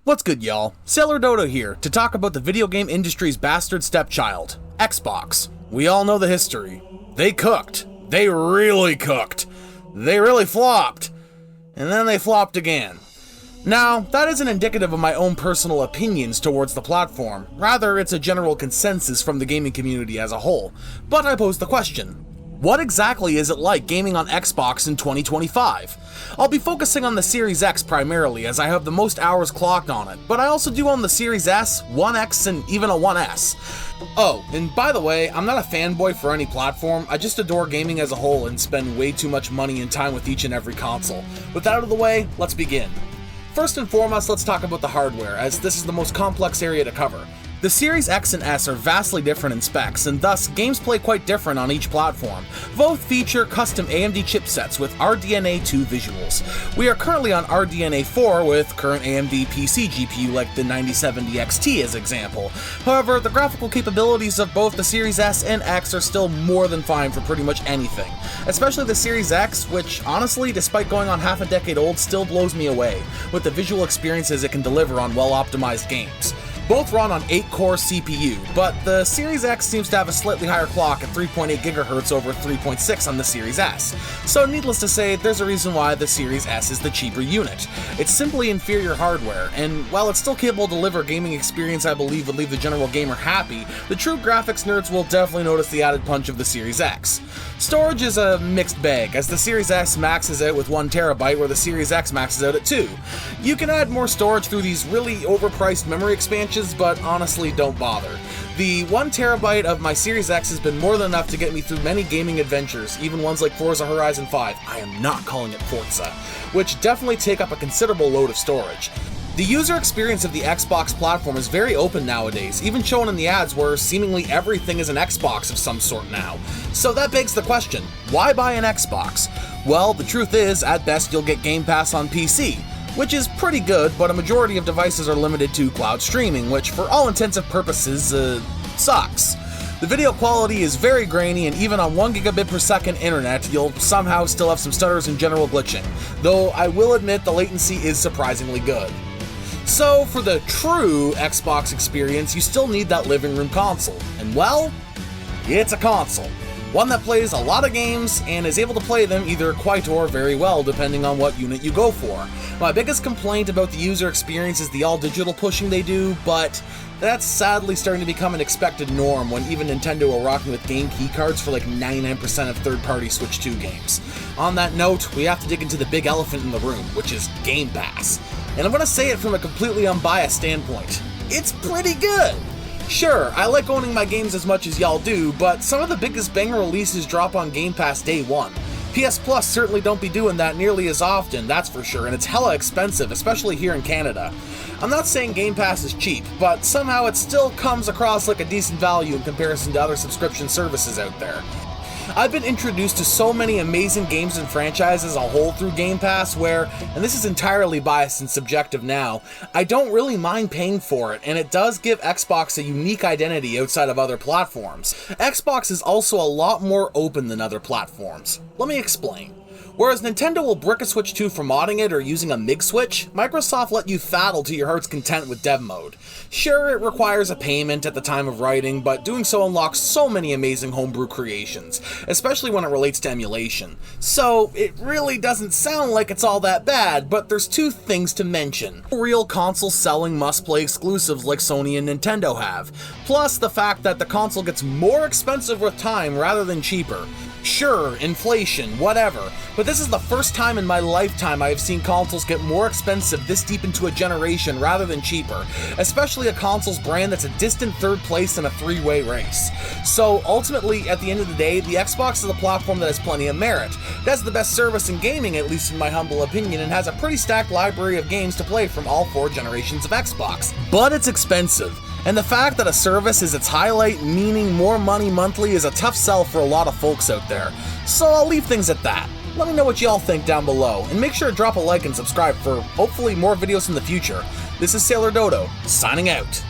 What's good, y'all? SailorDodo here to talk about the video game industry's bastard stepchild, Xbox. We all know the history. They cooked. They really cooked. They really flopped. And then they flopped again. Now, that isn't indicative of my own personal opinions towards the platform. Rather, it's a general consensus from the gaming community as a whole. But I pose the question. What exactly is it like gaming on Xbox in 2025? I'll be focusing on the Series X primarily, as I have the most hours clocked on it, but I also do own the Series S, One X, and even a One S. Oh, and by the way, I'm not a fanboy for any platform, I just adore gaming as a whole and spend way too much money and time with each and every console. With that out of the way, let's begin. First and foremost, let's talk about the hardware, as this is the most complex area to cover. The Series X and S are vastly different in specs, and thus games play quite different on each platform. Both feature custom AMD chipsets with RDNA 2 visuals. We are currently on RDNA 4 with current AMD PC GPU like the 9070 XT as example. However, the graphical capabilities of both the Series S and X are still more than fine for pretty much anything. Especially the Series X, which honestly, despite going on half a decade old, still blows me away with the visual experiences it can deliver on well-optimized games. Both run on 8-core CPU, but the Series X seems to have a slightly higher clock at 3.8 GHz over 3.6 on the Series S. So needless to say, there's a reason why the Series S is the cheaper unit. It's simply inferior hardware, and while it's still capable of delivering a gaming experience I believe would leave the general gamer happy, the true graphics nerds will definitely notice the added punch of the Series X. Storage is a mixed bag, as the Series S maxes out with 1TB where the Series X maxes out at 2. You can add more storage through these really overpriced memory expansions, but honestly don't bother. The 1TB of my Series X has been more than enough to get me through many gaming adventures, even ones like Forza Horizon 5, I am not calling it Forza, which definitely take up a considerable load of storage. The user experience of the Xbox platform is very open nowadays, even shown in the ads where seemingly everything is an Xbox of some sort now. So that begs the question, why buy an Xbox? Well, the truth is, at best you'll get Game Pass on PC, which is pretty good, but a majority of devices are limited to cloud streaming, which for all intents and purposes, sucks. The video quality is very grainy, and even on 1 gigabit per second internet, you'll somehow still have some stutters and general glitching, though I will admit the latency is surprisingly good. So for the true Xbox experience, you still need that living room console, and well, it's a console. One that plays a lot of games and is able to play them either quite or very well depending on what unit you go for. My biggest complaint about the user experience is the all-digital pushing they do, but that's sadly starting to become an expected norm when even Nintendo are rocking with game keycards for like 99% of third-party Switch 2 games. On that note, we have to dig into the big elephant in the room, which is Game Pass. And I'm gonna say it from a completely unbiased standpoint. It's pretty good! Sure, I like owning my games as much as y'all do, but some of the biggest banger releases drop on Game Pass day one. PS Plus certainly don't be doing that nearly as often, that's for sure, and it's hella expensive, especially here in Canada. I'm not saying Game Pass is cheap, but somehow it still comes across like a decent value in comparison to other subscription services out there. I've been introduced to so many amazing games and franchises as a whole through Game Pass where, and this is entirely biased and subjective now, I don't really mind paying for it, and it does give Xbox a unique identity outside of other platforms. Xbox is also a lot more open than other platforms. Let me explain. Whereas Nintendo will brick a Switch 2 for modding it or using a MIG switch, Microsoft let you faddle to your heart's content with dev mode. Sure, it requires a payment at the time of writing, but doing so unlocks so many amazing homebrew creations, especially when it relates to emulation. So, it really doesn't sound like it's all that bad, but there's two things to mention. Real console-selling must-play exclusives like Sony and Nintendo have, plus the fact that the console gets more expensive with time rather than cheaper. Sure, inflation, whatever, but this is the first time in my lifetime I have seen consoles get more expensive this deep into a generation rather than cheaper, especially a console's brand that's a distant third place in a three-way race. So ultimately, at the end of the day, the Xbox is a platform that has plenty of merit. It has the best service in gaming, at least in my humble opinion, and has a pretty stacked library of games to play from all 4 generations of Xbox. But it's expensive. And the fact that a service is its highlight, meaning more money monthly, is a tough sell for a lot of folks out there. So I'll leave things at that. Let me know what y'all think down below, and make sure to drop a like and subscribe for hopefully more videos in the future. This is SailorDodo, signing out.